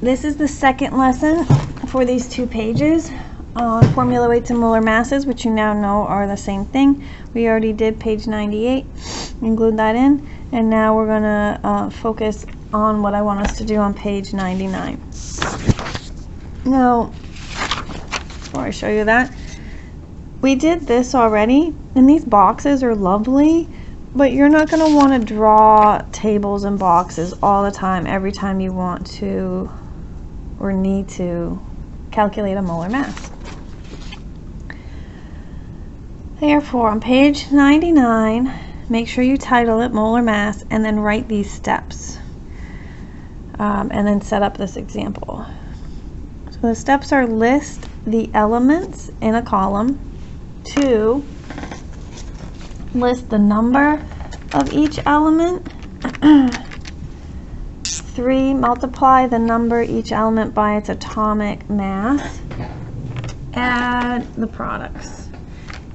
this is the second lesson for these 2 pages on formula weights and molar masses, which you now know are the same thing. We already did page 98, include that in, and now we're going to focus on what I want us to do on page 99. Now, before I show you that, we did this already, and these boxes are lovely, but you're not going to want to draw tables and boxes all the time, every time you want to or need to calculate a molar mass. Therefore, on page 99, make sure you title it molar mass and then write these steps. And then set up this example. So the steps are: list the elements in a column. 2, list the number of each element. 3, multiply the number each element by its atomic mass. Add the products.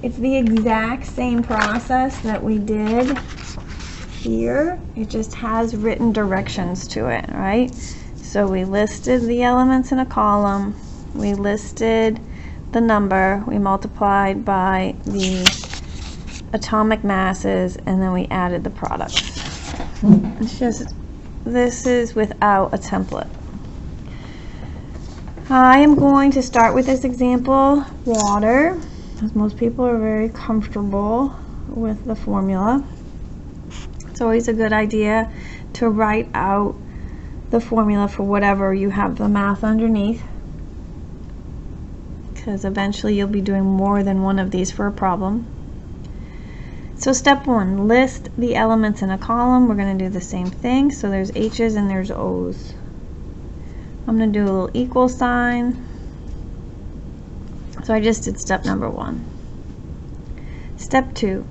It's the exact same process that we did here. It just has written directions to it, right? So we listed the elements in a column, we listed the number, we multiplied by the atomic masses, and then we added the products. It's just, this is without a template. I am going to start with this example, water, as most people are very comfortable with the formula. It's always a good idea to write out the formula for whatever you have the math underneath, because eventually you'll be doing more than one of these for a problem. So step 1, list the elements in a column. We're going to do the same thing. So there's H's and there's O's. I'm going to do a little equal sign. So I just did step number 1. Step 2,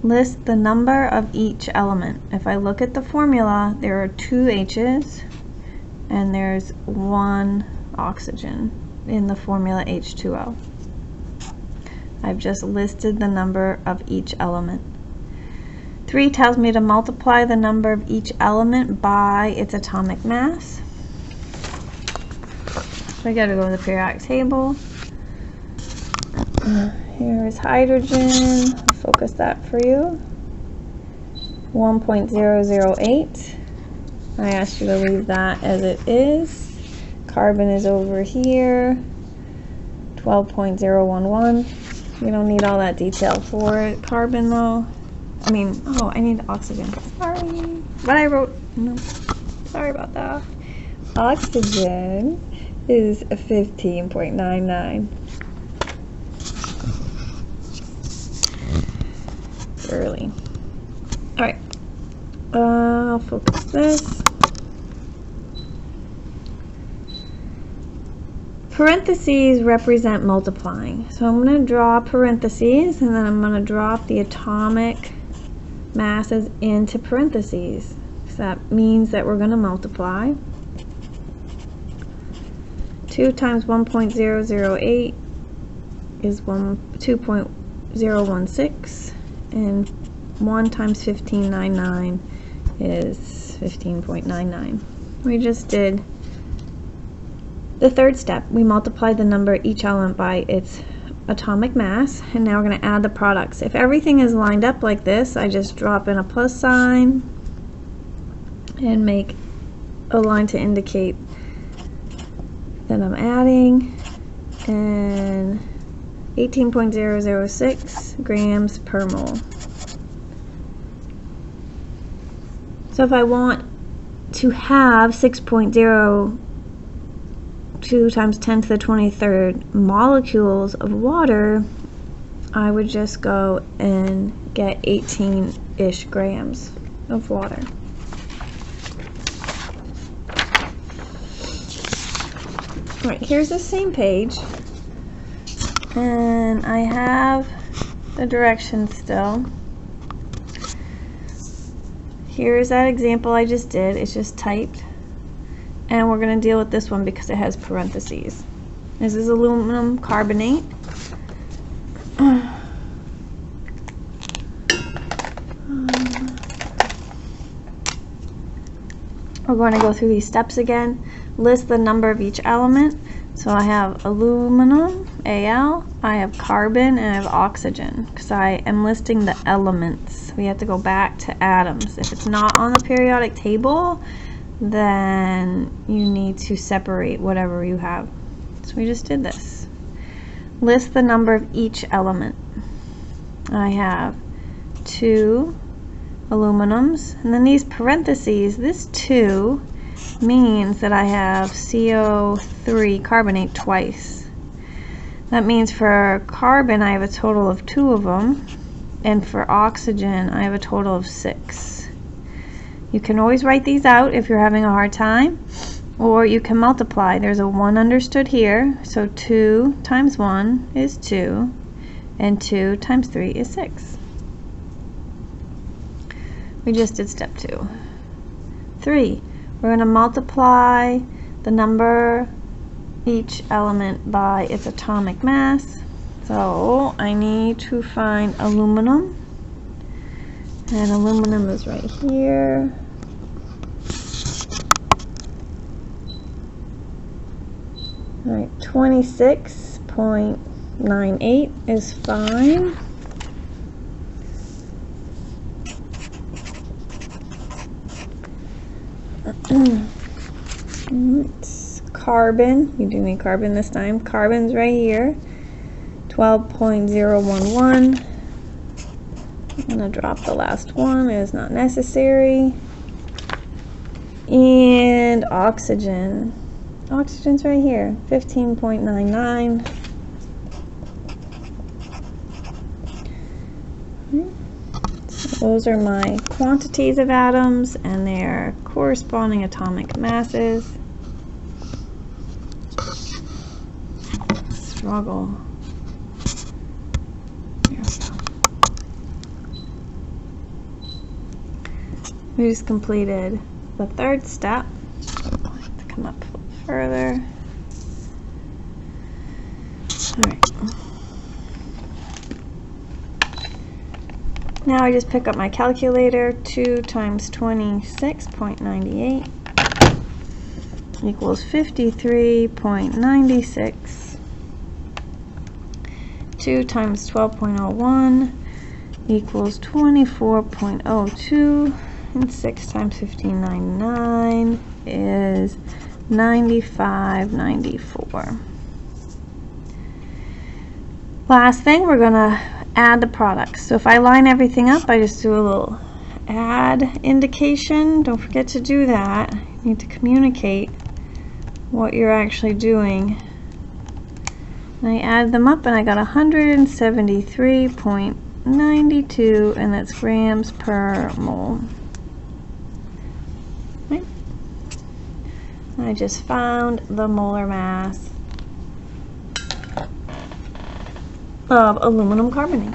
list the number of each element. If I look at the formula, there are 2 H's and there's 1 oxygen in the formula H2O. I've just listed the number of each element. 3 tells me to multiply the number of each element by its atomic mass. So I got to go to the periodic table. Here is hydrogen. I'll focus that for you. 1.008. I asked you to leave that as it is. Carbon is over here. 12.011. We don't need all that detail for it. Carbon though. I mean, oh, I need oxygen. Sorry. But I wrote, no, sorry about that. Oxygen is 15.99. Early. Alright. I'll focus this. Parentheses represent multiplying. So I'm going to draw parentheses, and then I'm going to drop the atomic masses into parentheses. So that means that we're going to multiply. 2 times 1.008 is 2.016, and 1 times 15.99 is 15.99. We just did the third step. We multiplied the number each element by its atomic mass, and now we're going to add the products. If everything is lined up like this, I just drop in a plus sign and make a line to indicate that I'm adding, and 18.006 grams per mole. So if I want to have 6.02 times 10 to the 23rd molecules of water, I would just go and get 18-ish grams of water. Alright, here's the same page, and I have the directions still. Here's that example I just did. It's just typed. And we're going to deal with this one because it has parentheses. This is aluminum carbonate. we're going to go through these steps again. List the number of each element. So I have aluminum, Al, I have carbon, and I have oxygen, because I am listing the elements. We have to go back to atoms. If it's not on the periodic table, then you need to separate whatever you have. So we just did this. List the number of each element. I have 2 aluminums, and then these parentheses, this 2 means that I have CO3 carbonate twice. That means for carbon I have a total of 2 of them, and for oxygen I have a total of 6. You can always write these out if you're having a hard time, or you can multiply. There's a 1 understood here, so 2 times 1 is 2, and 2 times 3 is 6. We just did step 2. 3. We're going to multiply the number each element by its atomic mass. So I need to find aluminum, and aluminum is right here. All right, 26.98 is fine. It's carbon. You do need carbon this time. Carbon's right here. 12.011. I'm going to drop the last one. It is not necessary. And oxygen. Oxygen's right here. 15.99. Those are my quantities of atoms and their corresponding atomic masses. Struggle. There we go. We just completed the 3rd step. I'll have to come up a little further. All right. Now I just pick up my calculator. 2 times 26.98 equals 53.96. 2 times 12.01 equals 24.02. And 6 times 15.99 is 95.94. Last thing, we're going to add the products. So if I line everything up, I just do a little add indication. Don't forget to do that. You need to communicate what you're actually doing. And I add them up and I got 173.92, and that's grams per mole. Right. I just found the molar mass of aluminum carbonate.